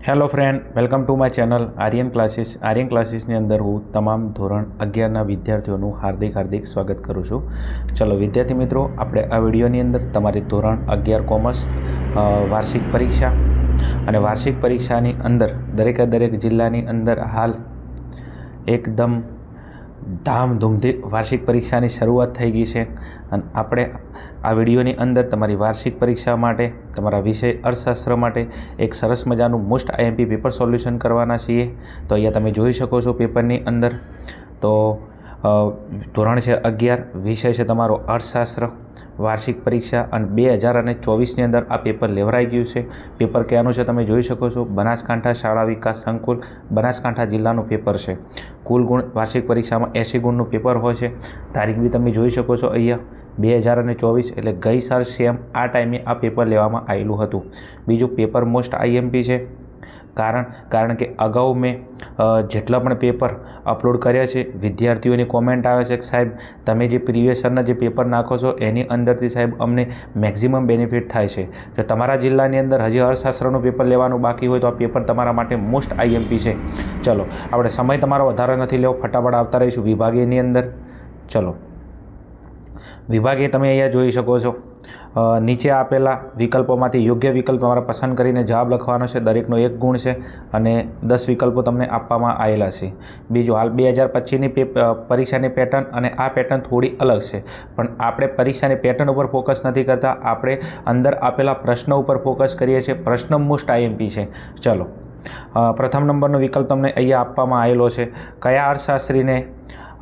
Hello friend, welcome to my channel Aryan classes. Aryan ક્લાસીસની અંદર હું તમામ ધોરણ 11ના વિદ્યાર્થીઓનું હાર્દિક સ્વાગત કરું છું. ચલો વિદ્યાર્થી મિત્રો, આપણે આ વિડીયોની અંદર તમારી ધોરણ 11 કોમર્સ વાર્ષિક પરીક્ષા અને વાર્ષિક પરીક્ષાની અંદર દરેક જિલ્લાની અંદર હાલ એકદમ ધામધૂમથી વાર્ષિક પરીક્ષાની શરૂઆત થઈ ગઈ છે અને આપણે આ વિડીયોની અંદર તમારી વાર્ષિક પરીક્ષા માટે તમારા વિષય અર્થશાસ્ત્ર માટે એક સરસ મજાનું મોસ્ટ આઈએમપી પેપર સોલ્યુશન કરવાના છીએ. તો અહીંયા તમે જોઈ શકો છો પેપરની અંદર. તો ધોરણ છે 11, વિષય છે તમારો અર્થશાસ્ત્ર, વાર્ષિક પરીક્ષા અને 2024ની અંદર આ પેપર લેવરાઈ ગયું છે. પેપર ક્યાંનું છે તમે જોઈ શકો છો, બનાસકાંઠા શાળા વિકાસ સંકુલ બનાસકાંઠા જિલ્લાનું પેપર છે. કુલ ગુણ વાર્ષિક પરીક્ષામાં 80 ગુણનું પેપર હોય છે. તારીખ બી તમે જોઈ શકો છો અહીંયા 2024 એટલે ગઈ સાલ સેમ આ ટાઈમે આ પેપર લેવામાં આવેલું હતું. બીજું પેપર મોસ્ટ આઈએમપી છે કારણ કે અગાઉ મેં જેટલા પણ પેપર અપલોડ કર્યા છે, વિદ્યાર્થીઓની કોમેન્ટ આવે છે કે સાહેબ તમે જે પ્રીવિયસ યરના જે પેપર નાખો છો એની અંદરથી સાહેબ અમને મેક્ઝિમમ બેનિફિટ થાય છે. જો તમારા જિલ્લાની અંદર હજી અર્થશાસ્ત્રનું પેપર લેવાનું બાકી હોય તો આ પેપર તમારા માટે મોસ્ટ આઈએમપી છે. ચલો આપણે સમય તમારો વધારે નથી લેવો, ફટાફટ આવતા રહીશું વિભાગીયની અંદર. ચલો વિભાગીય તમે અહીંયા જોઈ શકો છો, નીચે આપેલા વિકલ્પોમાંથી યોગ્ય વિકલ્પ તમારે પસંદ કરીને જવાબ લખવાનો છે. દરેકનો 1 ગુણ છે અને 10 વિકલ્પો તમને આપવામાં આવેલા છે. બીજું હાલ 2025ની પરીક્ષાની પેટર્ન અને આ પેટર્ન થોડી અલગ છે, પણ આપણે પરીક્ષાની પેટર્ન ઉપર ફોકસ નથી કરતા, આપણે અંદર આપેલા પ્રશ્નો ઉપર ફોકસ કરીએ છીએ. પ્રશ્ન મોસ્ટ આઈએમપી છે. ચલો પ્રથમ નંબરનો વિકલ્પ તમને અહીંયા આપવામાં આવેલો છે. કયા અર્થશાસ્ત્રીને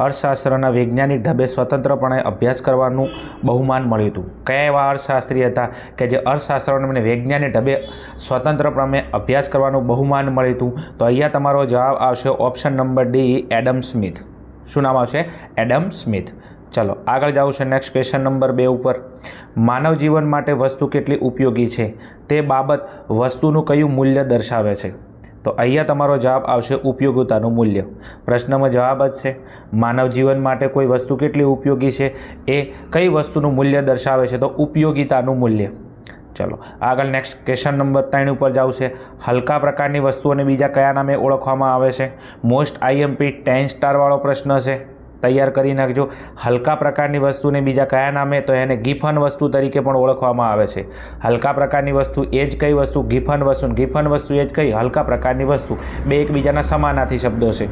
અર્થશાસ્ત્રના વૈજ્ઞાનિક ઢબે સ્વતંત્રપણે અભ્યાસ કરવાનું બહુમાન મળ્યું હતું? કયા એવા અર્થશાસ્ત્રી હતા કે જે અર્થશાસ્ત્રને વૈજ્ઞાનિક ઢબે સ્વતંત્રપણે અભ્યાસ કરવાનું બહુમાન મળ્યું હતું? તો અહીંયા તમારો જવાબ આવશે option number D, Adam Smith. શું નામ આવશે? Adam Smith. ચલો આગળ જાઉં છે નેક્સ્ટ ક્વેશ્ચન નંબર 2 ઉપર. માનવ જીવન માટે વસ્તુ કેટલી ઉપયોગી છે તે બાબત વસ્તુનું કયું મૂલ્ય દર્શાવે છે? તો અહીંયા તમારો જવાબ આવશે ઉપયોગિતાનું મૂલ્ય. પ્રશ્નમાં જવાબ જ છે માનવ જીવન માટે કોઈ વસ્તુ કેટલી ઉપયોગી છે એ કઈ વસ્તુનું મૂલ્ય દર્શાવે છે? તો ઉપયોગિતાનું મૂલ્ય. ચલો આગળ નેક્સ્ટ ક્વેશ્ચન નંબર 3 ઉપર જાવ છે. હલકા પ્રકારની વસ્તુઓને બીજા કયા નામે ઓળખવામાં આવે છે? મોસ્ટ આઈએમપી 10 સ્ટારવાળો પ્રશ્ન છે, તૈયાર કરી નાખજો. હલકા પ્રકારની વસ્તુને બીજા કયા નામે? તો એને ગિફન વસ્તુ તરીકે પણ ઓળખવામાં આવે છે. હલકા પ્રકારની વસ્તુ એ જ કઈ વસ્તુ? ગિફન વસ્તુ. ગિફન વસ્તુ એ જ કઈ? હલકા પ્રકારની વસ્તુ. બે એકબીજાના સમાનાર્થી શબ્દો છે.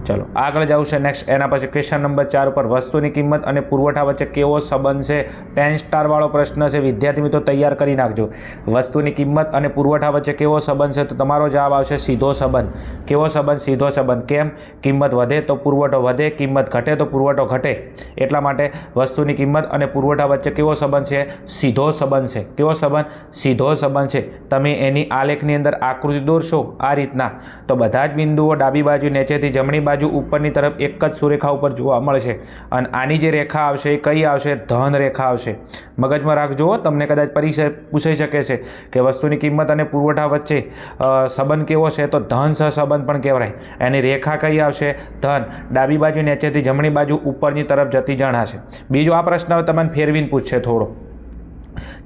ચલો આગળ જાઉં છે નેક્સ્ટ. એના પછી ક્વેશ્ચન નંબર 4 ઉપર વસ્તુની કિંમત અને પુરવઠા વચ્ચે કેવો સંબંધ છે? 10 સ્ટારવાળો પ્રશ્ન છે, વિદ્યાર્થી મિત્રો તૈયાર કરી નાખજો. વસ્તુની કિંમત અને પુરવઠા વચ્ચે કેવો સંબંધ છે? તો તમારો જવાબ આવશે સીધો સંબંધ. કેવો સંબંધ? સીધો સંબંધ. કેમ? કિંમત વધે તો પુરવઠો વધે, કિંમત ઘટે તો પુરવઠો ઘટે. એટલા માટે વસ્તુની કિંમત અને પુરવઠા વચ્ચે કેવો સંબંધ છે? સીધો સંબંધ છે. કેવો સંબંધ? સીધો સંબંધ છે. તમે એની આલેખની અંદર આકૃતિ દોરશો આ રીતના તો બધા જ બિંદુઓ ડાબી બાજુ નીચેથી જમણી બાજુ ઉપરની તરફ એક જ સુરેખા ઉપર જોવા મળશે અને આની જે રેખા આવશે એ કઈ આવશે? ધન રેખા આવશે. મગજમાં રાખજો, તમને કદાચ પરીક્ષા પૂછાઈ શકે છે કે વસ્તુની કિંમત અને પુરવઠા વચ્ચે સંબંધ કેવો છે? તો ધન સહસંબંધ પણ કહેવાય. એની રેખા કઈ આવશે? ધન. ડાબી બાજુ નીચેથી જમણી બાજુ ઉપરની તરફ જતી જણાશે. બીજો આ પ્રશ્ન તમને ફેરવીને પૂછશે થોડો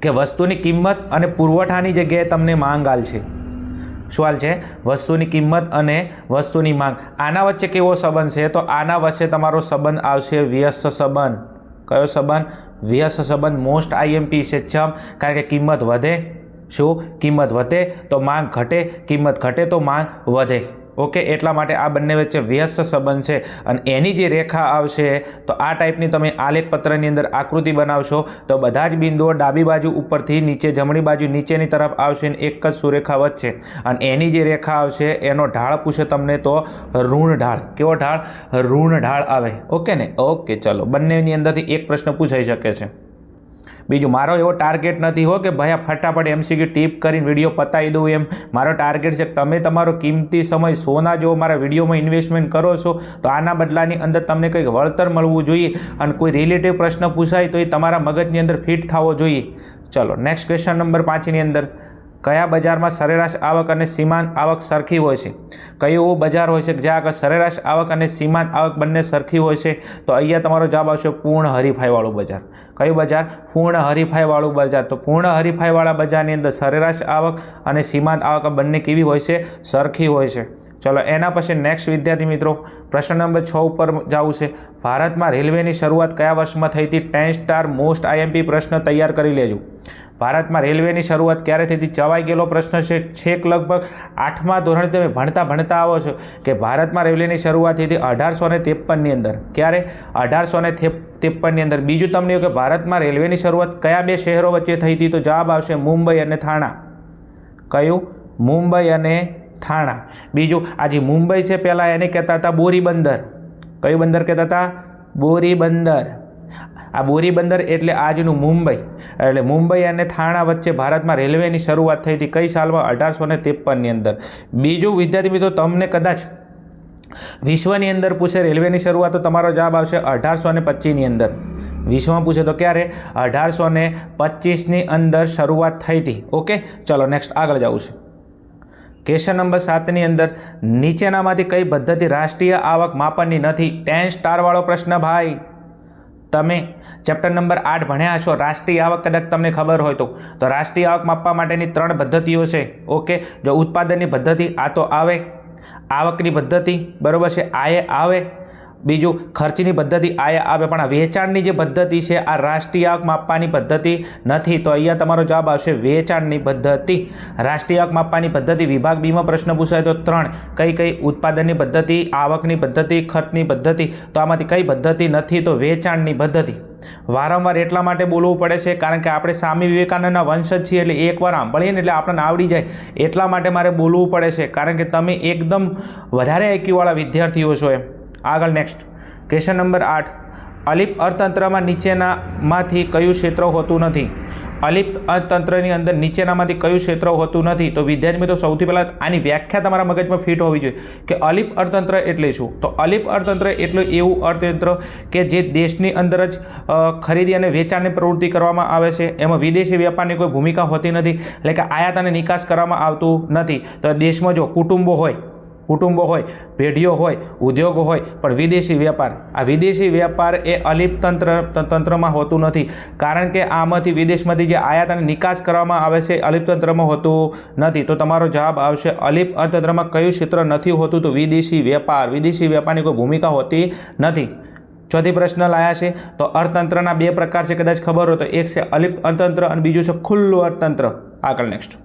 કે વસ્તુની કિંમત અને પુરવઠાની જગ્યાએ તમને માંગ આલ છે. શું હાલ છે? વસ્તુની કિંમત અને વસ્તુની માંગ. આના વચ્ચે કેવો સંબંધ છે? તો આના વચ્ચે તમારો સંબંધ આવશે વ્યસ્ત સંબંધ. કયો સંબંધ? વ્યસ્ત સંબંધ. મોસ્ટ આઈએમપી છે. ચમ? કારણ કે કિંમત વધે, શું? કિંમત વધે તો માંગ ઘટે, કિંમત ઘટે તો માંગ વધે. ઓકે, એટલા માટે આ બંને વચ્ચે વ્યસ્ત સંબંધ છે અને એની જે રેખા આવશે તો આ ટાઈપની તમે આલેખ પત્રની અંદર આકૃતિ બનાવશો તો બધા જ બિંદુઓ ડાબી બાજુ ઉપરથી નીચે જમણી બાજુ નીચેની તરફ આવશે અને એક જ સુરેખા વચ્ચે અને એની જે રેખા આવશે એનો ઢાળ પૂછે તમને તો ઋણ ઢાળ. કેવો ઢાળ? ઋણ ઢાળ આવે. ઓકે ને? ઓકે ચલો, બંનેની અંદરથી એક પ્રશ્ન પૂછાઈ શકે છે. બીજું, મારો એવો ટાર્ગેટ નથી હો કે ભાઈ આ ફટાફટ MCQ ટીપ કરીને વિડીયો પતાવી દઉં એમ. મારો ટાર્ગેટ છે કે તમે તમારો કિંમતી સમય સોના જેવો મારા વિડીયોમાં ઇન્વેસ્ટમેન્ટ કરો છો તો આના બદલાની અંદર તમને કંઈક વળતર મળવું જોઈએ અને કોઈ રિલેટિવ પ્રશ્ન પૂછાય તો એ તમારા મગજની અંદર ફિટ થવો જોઈએ. ચલો નેક્સ્ટ ક્વેશ્ચન નંબર 5ની અંદર કયા બજારમાં સરેરાશ આવક અને સીમાંત આવક સરખી હોય છે? કયું બજાર હોય છે જ્યાં આગળ સરેરાશ આવક અને સીમાંત આવક બંને સરખી હોય છે? તો અહીંયા તમારો જવાબ આવશે પૂર્ણ હરીફાઈવાળું બજાર. કયું બજાર? પૂર્ણ હરીફાઈવાળું બજાર. તો પૂર્ણ હરીફાઈવાળા બજારની અંદર સરેરાશ આવક અને સીમાંત આવક બંને કેવી હોય છે? સરખી હોય છે. ચલો એના પછી નેક્સ્ટ વિદ્યાર્થી મિત્રો પ્રશ્ન નંબર 6 ઉપર જવું છે. ભારતમાં રેલવેની શરૂઆત કયા વર્ષમાં થઈ હતી? 10 સ્ટાર મોસ્ટ આઈએમપી પ્રશ્ન તૈયાર કરી લેજો. ભારતમાં રેલવેની શરૂઆત ક્યારે થઈ હતી? ચવાઈ ગયેલો પ્રશ્ન છે. છેક લગભગ 8મા ધોરણે તમે ભણતા આવો છો કે ભારતમાં રેલવેની શરૂઆત થઈ હતી 1853ની અંદર. ક્યારે? 1853ની અંદર. બીજું તમને કહ્યું કે ભારતમાં રેલવેની શરૂઆત કયા બે શહેરો વચ્ચે થઈ હતી? તો જવાબ આવશે મુંબઈ અને થાણા. કયું? મુંબઈ અને થાણા. બીજું આ જે મુંબઈ છે પહેલાં એને કહેતા હતા બોરીબંદર. કયું બંદર કહેતા હતા? બોરીબંદર. આ બોરીબંદર એટલે આજનું મુંબઈ. એટલે મુંબઈ અને થાણા વચ્ચે ભારતમાં રેલવેની શરૂઆત થઈ હતી કઈ સાલમાં? 1853ની અંદર. બીજું વિદ્યાર્થી મિત્રો તમને કદાચ વિશ્વની અંદર પૂછે રેલવેની શરૂઆત તો તમારો જવાબ આવશે 1825ની અંદર. વિશ્વમાં પૂછે તો ક્યારે? 1825ની અંદર શરૂઆત થઈ હતી. ઓકે, ચલો નેક્સ્ટ આગળ જવું છે. ક્વેશ્ચન નંબર 7ની અંદર નીચેનામાંથી કઈ પદ્ધતિ રાષ્ટ્રીય આવક માપનની નથી? 10 સ્ટારવાળો પ્રશ્ન ભાઈ. તમે ચેપ્ટર નંબર 8 ભણ્યા છો. રાષ્ટ્રીય આવક કદાચ તમને ખબર હોય તો રાષ્ટ્રીય આવક માપવા માટેની 3 પદ્ધતિઓ છે. ઓકે, જો ઉત્પાદનની પદ્ધતિ આ તો આવે, આવકની પદ્ધતિ બરાબર છે આ એ આવે, બીજું ખર્ચની પદ્ધતિ આ આવે, પણ આ વેચાણની જે પદ્ધતિ છે આ રાષ્ટ્રીય આવક માપવાની પદ્ધતિ નથી. તો અહીંયા તમારો જવાબ આવશે વેચાણની પદ્ધતિ. રાષ્ટ્રીય આવક માપવાની પદ્ધતિ વિભાગ બીમાં પ્રશ્ન પૂછાય તો 3 કઈ? ઉત્પાદનની પદ્ધતિ, આવકની પદ્ધતિ, ખર્ચની પદ્ધતિ. તો આમાંથી કઈ પદ્ધતિ નથી? તો વેચાણની પદ્ધતિ. વારંવાર એટલા માટે બોલવું પડે છે કારણ કે આપણે સ્વામી વિવેકાનંદના વંશજ છીએ, એટલે એકવાર સાંભળીએ ને એટલે આપણને આવડી જાય. એટલા માટે મારે બોલવું પડે છે કારણ કે તમે એકદમ વધારે આઈક્યુવાળા વિદ્યાર્થીઓ છો એમ. આગળ નેક્સ્ટ ક્વેશ્ચન નંબર 8. અલિપ્ત અર્થતંત્રમાં નીચેનામાંથી કયું ક્ષેત્ર હોતું નથી? અલિપ્ત અર્થતંત્રની અંદર નીચેનામાંથી કયું ક્ષેત્ર હોતું નથી? તો વિદ્યાર્થી મિત્રો સૌથી પહેલાં આની વ્યાખ્યા તમારા મગજમાં ફિટ હોવી જોઈએ કે અલિપ્ત અર્થતંત્ર એટલે શું? તો અલિપ્ત અર્થતંત્ર એટલે એવું અર્થતંત્ર કે જે દેશની અંદર જ ખરીદી અને વેચાણની પ્રવૃત્તિ કરવામાં આવે છે. એમાં વિદેશી વેપારની કોઈ ભૂમિકા હોતી નથી, એટલે કે આયાત અને નિકાસ કરવામાં આવતું નથી. તો દેશમાં જો કુટુંબો હોય, પેઢીઓ હોય, ઉદ્યોગો હોય, પણ વિદેશી વેપાર, આ વિદેશી વેપાર એ અલિપ્ત તંત્રમાં હોતું નથી. કારણ કે આમાંથી વિદેશમાંથી જે આયાત અને નિકાસ કરવામાં આવે છે અલિપ્ત તંત્રમાં હોતું નથી. તો તમારો જવાબ આવશે અલિપ્ત અર્થતંત્રમાં કયું ક્ષેત્ર નથી હોતું? તો વિદેશી વેપાર. વિદેશી વેપારની કોઈ ભૂમિકા હોતી નથી. ચોથી પ્રશ્ન લાયા છે તો અર્થતંત્રના 2 પ્રકાર છે, કદાચ ખબર હોય તો. એક છે અલિપ્ત અર્થતંત્ર અને બીજું છે ખુલ્લું અર્થતંત્ર. આગળ નેક્સ્ટ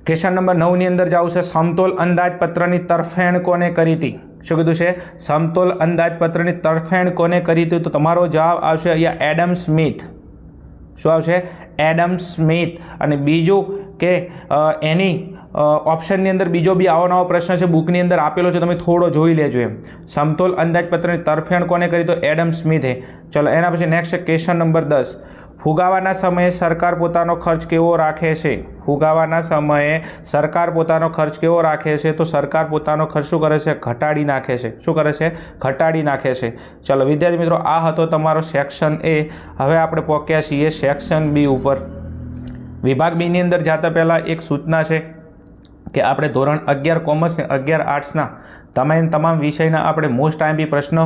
ક્વેશ્ચન નંબર 9ની અંદર જાવ છે. સમતોલ અંદાજપત્રની તરફેણ કોને કરી હતી? શું કીધું છે? સમતોલ અંદાજપત્રની તરફેણ કોને કરી હતી? તો તમારો જવાબ આવશે અહીંયા એડમ સ્મિથ. શું આવશે? Adam Smith. અને બીજું કે એની ઓપ્શનની અંદર બીજો બી આવો નવો પ્રશ્ન છે બુકની અંદર આપેલો છે, તમે થોડો જોઈ લેજો એમ. સમતોલ અંદાજપત્રની તરફેણ કોને કરી? તો એડમ સ્મિથે. ચલો એના પછી નેક્સ્ટ ક્વેશ્ચન નંબર 10. ફુગાવાના સમયે સરકાર પોતાનો ખર્ચ કેવો રાખે છે? ફુગાવાના સમયે સરકાર પોતાનો ખર્ચ કેવો રાખે છે? તો સરકાર પોતાનો ખર્ચ શું કરે છે? ઘટાડી નાખે છે. શું કરે છે? ઘટાડી નાખે છે. ચલો વિદ્યાર્થી મિત્રો આ હતો તમારો સેક્શન એ. હવે આપણે પહોંચ્યા છીએ સેક્શન બી ઉપર. વિભાગ બીની અંદર જતા પહેલાં એક સૂચના છે કે આપણે ધોરણ 11 કોમર્સ અને 11 આર્ટ્સના તમામ વિષયના આપણે મોસ્ટ આઈએમપી પ્રશ્નો,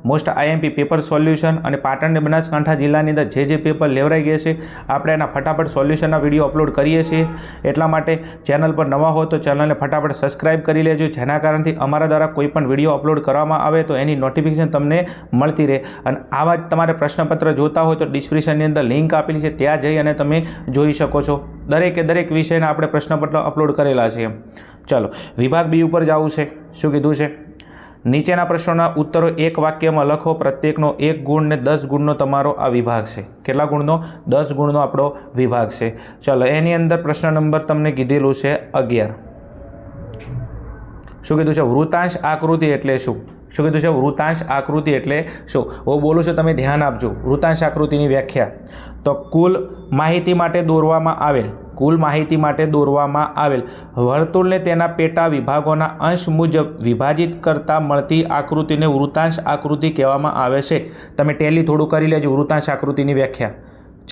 મોસ્ટ આઈએમપી પેપર સોલ્યુશન અને પાટણ અને બનાસકાંઠા જિલ્લાની અંદર જે પેપર લેવરાઈ ગયા છે આપણે એના ફટાફટ સોલ્યુશનના વિડીયો અપલોડ કરીએ છીએ. એટલા માટે ચેનલ પર નવા હો તો ચેનલને ફટાફટ સબસ્ક્રાઈબ કરી લેજો, જેના કારણથી અમારા દ્વારા કોઈ પણ વિડીયો અપલોડ કરવામાં આવે તો એની નોટિફિકેશન તમને મળતી રહે. અને આવા જ તમારે પ્રશ્નપત્ર જોતા હોય તો ડિસ્ક્રિપ્શનની અંદર લિંક આપેલી છે, ત્યાં જઈ અને તમે જોઈ શકો છો. દરેક વિષયના આપણે પ્રશ્નપત્ર અપલોડ કરેલા છે. ચલો વિભાગ બી ઉપર જવું છે. શું કીધું છે? નીચેના પ્રશ્નોના ઉત્તરો એક વાક્યમાં લખો. પ્રત્યેકનો 1 ગુણ ને 10 ગુણનો તમારો આ વિભાગ છે. કેટલા ગુણનો? 10 ગુણનો આપણો વિભાગ છે. ચલો એની અંદર પ્રશ્ન નંબર તમને કીધેલું છે 11. શું કીધું છે? વૃતાંશ આકૃતિ એટલે શું? શું કીધું છે? વૃતાંશ આકૃતિ એટલે શું? હું બોલું છું, તમે ધ્યાન આપજો. વૃતાંશ આકૃતિની વ્યાખ્યા તો કુલ માહિતી માટે દોરવામાં આવેલ વર્તુળને તેના પેટા વિભાગોના અંશ મુજબ વિભાજિત કરતા મળતી આકૃતિને વૃતાંશ આકૃતિ કહેવામાં આવે છે. તમે ટેલી થોડું કરી લેજો વૃતાંશ આકૃતિની વ્યાખ્યા.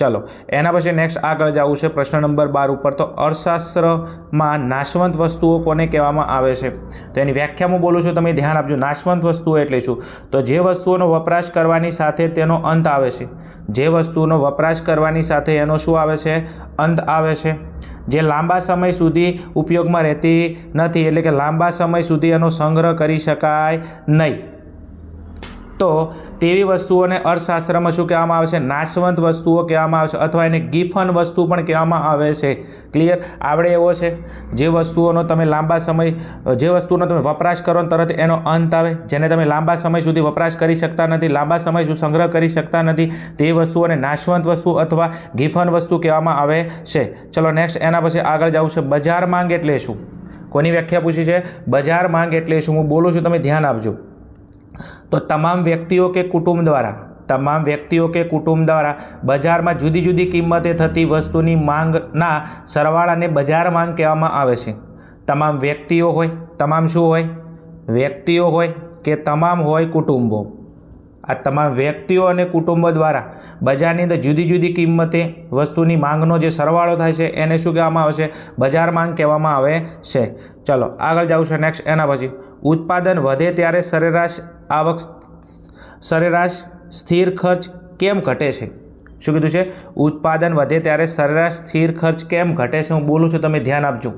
चलो एना पछी नेक्स्ट आगळ जवुं छे प्रश्न नंबर 12 पर। तो अर्थशास्त्रमां नाशवंत वस्तुओं कोने कहेवामां आवे छे? तो एनी व्याख्या हुं बोलुं छुं, तमे ध्यान आपजो। नाशवंत वस्तुओ एटले शुं? तो जे वस्तुओनो वपराश करवानी साथे तेनो अंत आवे छे। जे वस्तुओनो वपराश करवानी साथे एनो शुं आवे छे? अंत आवे छे। जे लांबा समय सुधी उपयोगमां रहेती नथी, एटले के लांबा समय सुधी एनो संग्रह करी शकाय नहीं, तो तेवी वस्तुओने अर्थशास्त्रमां शुं कहेवामां आवे छे? नाशवंत वस्तुओ कहेवामां आवे छे, अथवा एने गिफन वस्तु पण कहेवामां आवे छे। क्लियर? आवडे एवो छे जे वस्तुओनो तमे लांबा समय, जे वस्तुनो तमे वपराश करो तरत एनो अंत आवे, जेने तमे लांबा समय सुधी वपराश करी शकता नथी, लांबा समय सुधी संग्रह करी शकता नथी, ते वस्तुओने नाशवंत वस्तु अथवा गिफन वस्तु कहेवामां आवे छे। चलो नेक्स्ट एना पछी आगळ जावुं छे। बजार मांग एटले शुं? कोनी व्याख्या पूछी छे? बजार मांग एटले शुं? हुं बोलुं छुं, तमे ध्यान आपजो। तो तमाम व्यक्तिओं के कुटुंब द्वारा बजार में जुदी जुदी किंमते थती वस्तुनी मांगना सरवाळाने बजार मांग कहेवामां आवे छे। तमाम व्यक्तिओ होय, तमाम शुं होय? व्यक्तिओ होय के तमाम होय कुटुंबो, आ तमाम व्यक्तिओ अने कुटुंबो द्वारा बजारनी अंदर जुदी जुदी किंमते वस्तुनी मांगनो जे सरवाळो थाय छे एने शुं कहेवामां आवे छे? बजार मांग कहेवामां आवे छे। चलो आगळ जावुं छे। नेक्स्ट एना पछी उत्पादन वधे त्यारे सरेराश स्थिर खर्च केम घटे छे? शुं कीधुं छे? उत्पादन वधे त्यारे सरेराश स्थिर खर्च केम घटे छे? हुं बोलुं छुं, तमे ध्यान आपजो।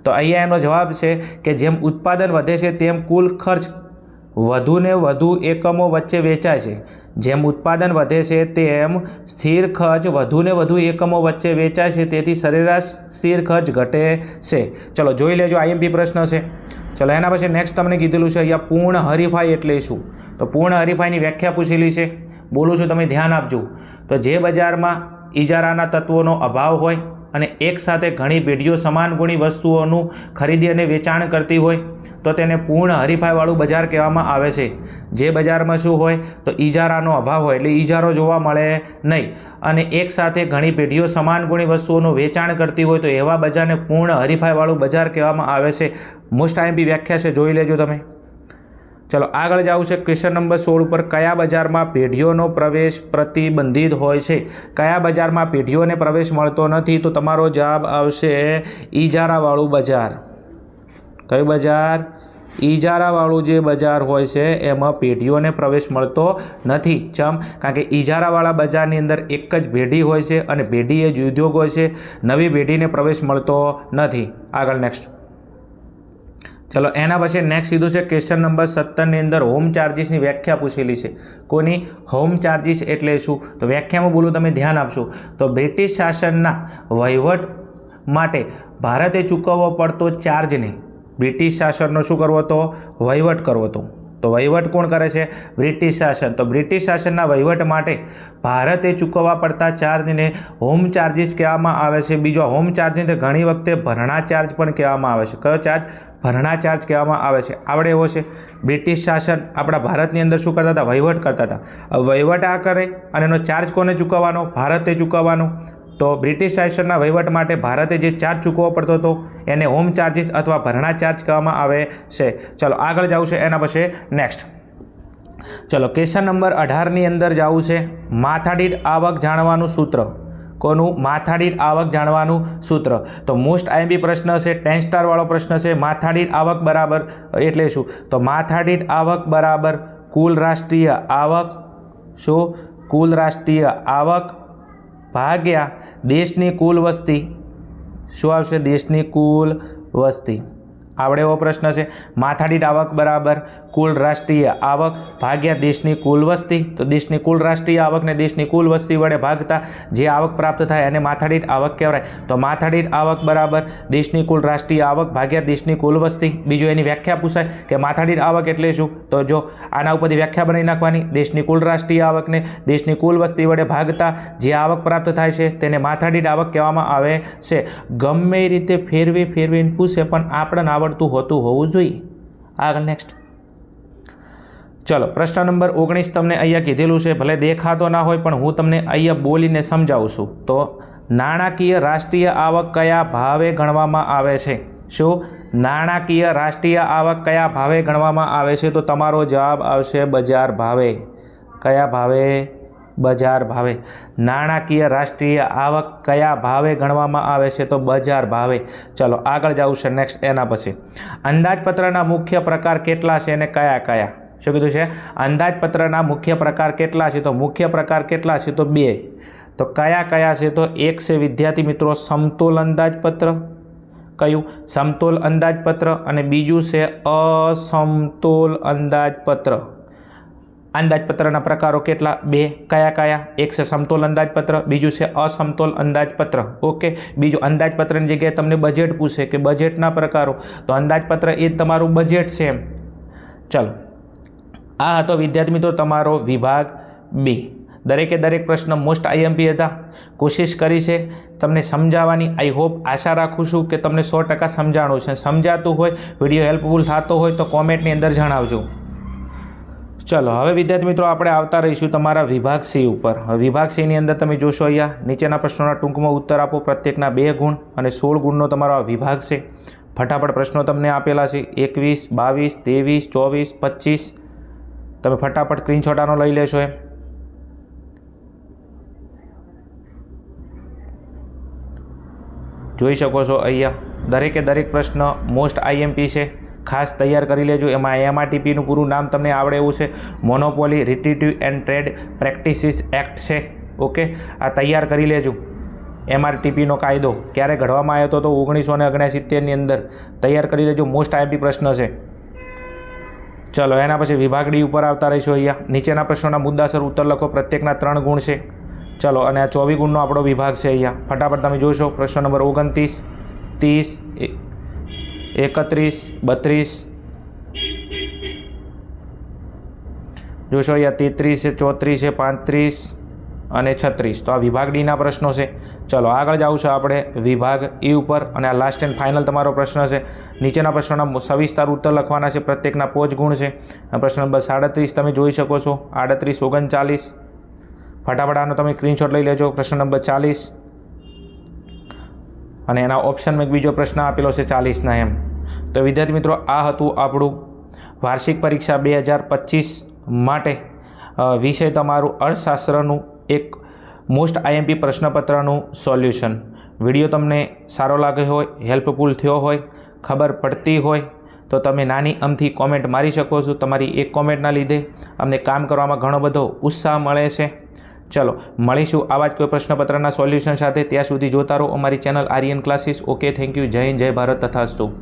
तो अहींया एनो जवाब छे के जेम उत्पादन वधे छे तेम कुल खर्च વધુ ને વધુ એકમો વચ્ચે વેચાય છે। જેમ ઉત્પાદન વધે છે તેમ સ્થિર ખર્ચ વધુ ને વધુ એકમો વચ્ચે વેચાય છે, તેથી સરેરાશ સ્થિર ખર્ચ ઘટે છે। ચલો જોઈ લેજો, આઈએમપી પ્રશ્ન છે। ચલો એના પછી નેક્સ્ટ તમને કીધેલું છે અહીંયા પૂર્ણ હરીફાઈ એટલે શું? તો પૂર્ણ હરીફાઈની વ્યાખ્યા પૂછેલી છે, બોલું છું તમે ધ્યાન આપજો। તો જે બજારમાં ઇજારાના તત્વોનો અભાવ હોય અને એકસાથે ઘણી પેઢીઓ સમાન ગુણી વસ્તુઓનું ખરીદી અને વેચાણ કરતી હોય તો તેને પૂર્ણ હરીફાઈવાળું બજાર કહેવામાં આવે છે। જે બજારમાં શું હોય તો ઇજારાનો અભાવ હોય એટલે ઇજારો જોવા મળે નહીં અને એકસાથે ઘણી પેઢીઓ સમાન ગુણી વસ્તુઓનું વેચાણ કરતી હોય તો એવા બજારને પૂર્ણ હરીફાઈવાળું બજાર કહેવામાં આવે છે। મોસ્ટ આઈએમપી વ્યાખ્યા છે, જોઈ લેજો તમે। चलो आगळ जावुं छे क्वेश्चन नंबर 16 पर। कया बजार में पेढ़ीओनो प्रवेश प्रतिबंधित होय छे? कया बजार में पेढ़ीओने प्रवेश मळतो नथी? तो तमारो जवाब आवशे इजारावाळुं बजार। कयुं बजार? इजारावाळुं जे बजार होय छे एमां पेढ़ीओने प्रवेश मळतो नथी। चम? कारण के इजारावाळा बजारनी अंदर एक ज पेढ़ी होय छे अने पेढ़ी ए ज उद्योग होय छे, नवी पेढ़ीने प्रवेश मळतो नथी। आगळ नेक्स्ट। चलो एना पछी नेक्स्ट कीधुं छे क्वेश्चन नंबर 17 ની અંદર होम चार्जीस ની व्याख्या पूछेली छे। कोनी? होम चार्जीस एटले शुं? तो व्याख्यामां बोलूं, तमे ध्यान आपशो। तो ब्रिटिश शासनना वहीवट माटे भारते चूकवવો પડતો चार्ज ने ब्रिटिश शासननो शुं करवो तो? वहीवट करवो तो वहीवट कोण करे छे? ब्रिटिश शासन। तो ब्रिटिश शासनना वहीवट माटे भारते चूकववा पड़ता चार्ज ने होम चार्जीस कहेवामां आवे छे। बीजो होम चार्ज ने घणी वखते भरणा चार्ज पण कहेवामां आवे छे। कयो चार्ज? भरणा चार्ज कहेवामां आवे छे। आवडे एवो छे। ब्रिटिश शासन आपणा भारतनी अंदर शुं करता हता? वहीवट करता हता। वहीवट आ करे अने एनो चार्ज कोने चूकवવાનો? भारते चूकवવાનો। तो ब्रिटिश शासनना वहीवट माटे भारते जे चार्ज चूकवવો પડતો હતો એને होम चार्जीस अथवा भरणा चार्ज कहेवामां आवे छे। चलो आगळ जावुं छे एना पछी नेक्स्ट। चलो क्वेश्चन नंबर 18 ની અંદર जावुं छे। माथादीठ आवक जाणवानुं सूत्र। कोनु? माथादीठ आवक जाणवानुं सूत्र। तो मोस्ट आईएमपी प्रश्न छे, 10 स्टार वाळो प्रश्न छे। माथादीठ आवक बराबर एटले शुं? तो माथादीठ आवक बराबर कुल राष्ट्रीय आवक। शुं? कुल राष्ट्रीय आवक भाग्या देशनी कुल वस्ती। शुं आवशे? देशनी कुल वस्ती। आवडे एवो प्रश्न छे। माथादीठ आवक बराबर कुल राष्ट्रीय आवक भाग्या देशनी कुल वस्ती। तो देशनी कुल राष्ट्रीय आवक ने देशनी कुल वस्ती वडे भागता जे आवक प्राप्त थाय एने माथादीठ आवक कहेवाय। तो माथादीठ आवक बराबर देशनी कुल राष्ट्रीय आवक भाग्या देशनी कुल वस्ती। बीजो एनी व्याख्या पूछाय के माथादीठ आवक एटले शुं? तो जो आना उपरथी व्याख्या बनावी नाखवानी। देशनी कुल राष्ट्रीय आवक ने देशनी कुल वस्ती वडे भागता जे आवक प्राप्त थाय छे तेने माथादीठ आवक कहेवामां आवे छे। गमे रीते फेरवीने पूछे पण आपणे आवडतुं होतुं होवुं जोईए। आगळ नेक्स्ट। चलो प्रश्न नंबर 19 तमने अहींया कीधेलुं छे, भले देखातो ना होय पण हूँ तमने अहींया बोलीने समजावुं छुं। तो नाणाकीय राष्ट्रीय आवक कया भावे गणवामां आवे छे? शुं? नाणाकीय राष्ट्रीय आवक कया भावे गणवामां आवे छे? तो तमारो जवाब आवशे बजार भावे। कया भावे? બજાર ભાવે. નાણાકીય રાષ્ટ્રીય આવક કયા ભાવે ગણવામાં આવે છે? તો બજાર ભાવે. ચલો આગળ જવું છે નેક્સ્ટ એના પછી. અંદાજપત્રના મુખ્ય પ્રકાર કેટલા છે અને કયા કયા? શું કીધું છે? અંદાજપત્રના મુખ્ય પ્રકાર કેટલા છે? તો મુખ્ય પ્રકાર કેટલા છે? તો 2. તો કયા કયા છે? તો એક છે વિદ્યાર્થી મિત્રો સમતોલ અંદાજપત્ર. કયું? સમતોલ અંદાજપત્ર. અને બીજું છે અસમતોલ અંદાજપત્ર. અંદાજપત્રના પ્રકારો કેટલા? 2. કયા કયા? એક છે સમતોલ અંદાજપત્ર, બીજું છે અસમતોલ અંદાજપત્ર. ઓકે. બીજું અંદાજપત્રની જગ્યાએ તમને બજેટ પૂછે કે બજેટના પ્રકારો, તો અંદાજપત્ર એ જ તમારું બજેટ છે એમ. ચલો, આ હતો વિદ્યાર્થી મિત્રો તમારો વિભાગ 2. દરેકે દરેક પ્રશ્ન મોસ્ટ આઈએમપી હતા. કોશિશ કરી છે તમને સમજાવવાની. આઈ હોપ, આશા રાખું છું કે તમને 100% સમજાણું છે. સમજાતું હોય, વિડીયો હેલ્પફુલ થતો હોય તો કોમેન્ટની અંદર જણાવજો. ચલો હવે વિદ્યાર્થી મિત્રો આપણે આવતા રહીશું તમારા વિભાગ C ઉપર. હવે વિભાગ Cની અંદર તમે જોશો અહીંયા નીચેના પ્રશ્નોના ટૂંકમાં ઉત્તર આપો. પ્રત્યેકના 2 ગુણ અને 16 ગુણનો તમારો આ વિભાગ છે. ફટાફટ પ્રશ્નો તમને આપેલા છે 21, 22, 23, 24, 25. તમે ફટાફટ સ્ક્રીનશોટ આનો લઈ લેશો એમ. જોઈ શકો છો અહીંયા દરેકે દરેક પ્રશ્ન મોસ્ટ આઈએમપી છે. ખાસ તૈયાર કરી લેજો. એમાં MRTPનું પૂરું નામ તમને આવડે એવું છે. Monopoly relative and trade practices act છે. ઓકે, આ તૈયાર કરી લેજો. MRTPનો કાયદો ક્યારે ઘડવામાં આવ્યો હતો? તો 1969ની અંદર. તૈયાર કરી લેજો. મોસ્ટ આઈએમપી પ્રશ્ન છે. ચલો એના પછી વિભાગ D ઉપર આવતા રહીશું. અહીંયા નીચેના પ્રશ્નોના મુદ્દાસર ઉત્તર લખો. પ્રત્યેકના 3 ગુણ છે. ચલો, અને આ 24 ગુણનો આપણો વિભાગ છે. અહીંયા ફટાફટ તમે જોશો. પ્રશ્ન નંબર 29, 30, 31, 32. જોશો અહીંયા 33 છે, 34 છે, 35 અને 36. તો આ વિભાગ Dના પ્રશ્નો છે. ચલો આગળ જાવું છે આપણે વિભાગ E ઉપર. અને આ લાસ્ટ એન્ડ ફાઇનલ તમારો પ્રશ્ન છે. નીચેના પ્રશ્નોના સવિસ્તાર ઉત્તર લખવાના છે. પ્રત્યેકના 5 ગુણ છે. પ્રશ્ન નંબર 37 તમે જોઈ શકો છો. 38, 39. ફટાફટ આનો તમે સ્ક્રીનશોટ લઈ લેજો. પ્રશ્ન નંબર 40 અને એના ઓપ્શનમાં એક બીજો પ્રશ્ન આપેલો છે 40ના એમ. તો વિદ્યાર્થી મિત્રો આ હતું આપણું વાર્ષિક પરીક્ષા 2025 માટે વિષય તમારું અર્થશાસ્ત્રનું એક મોસ્ટ આઈએમપી પ્રશ્નપત્રનું સોલ્યુશન. વિડીયો તમને સારો લાગ્યો હોય, હેલ્પફુલ થયો હોય, ખબર પડતી હોય તો તમે નાની અમથી કોમેન્ટ મારી શકો છો. તમારી એક કોમેન્ટના લીધે અમને કામ કરવામાં ઘણો બધો ઉત્સાહ મળે છે. ચલો મળીશું આવા જ કોઈ પ્રશ્નપત્રના સોલ્યુશન સાથે. ત્યાં સુધી જોતા રહો અમારી channel Aryan classes. Okay, thank you. જય હિન્દ, જય ભારત, તથાસ્તુ.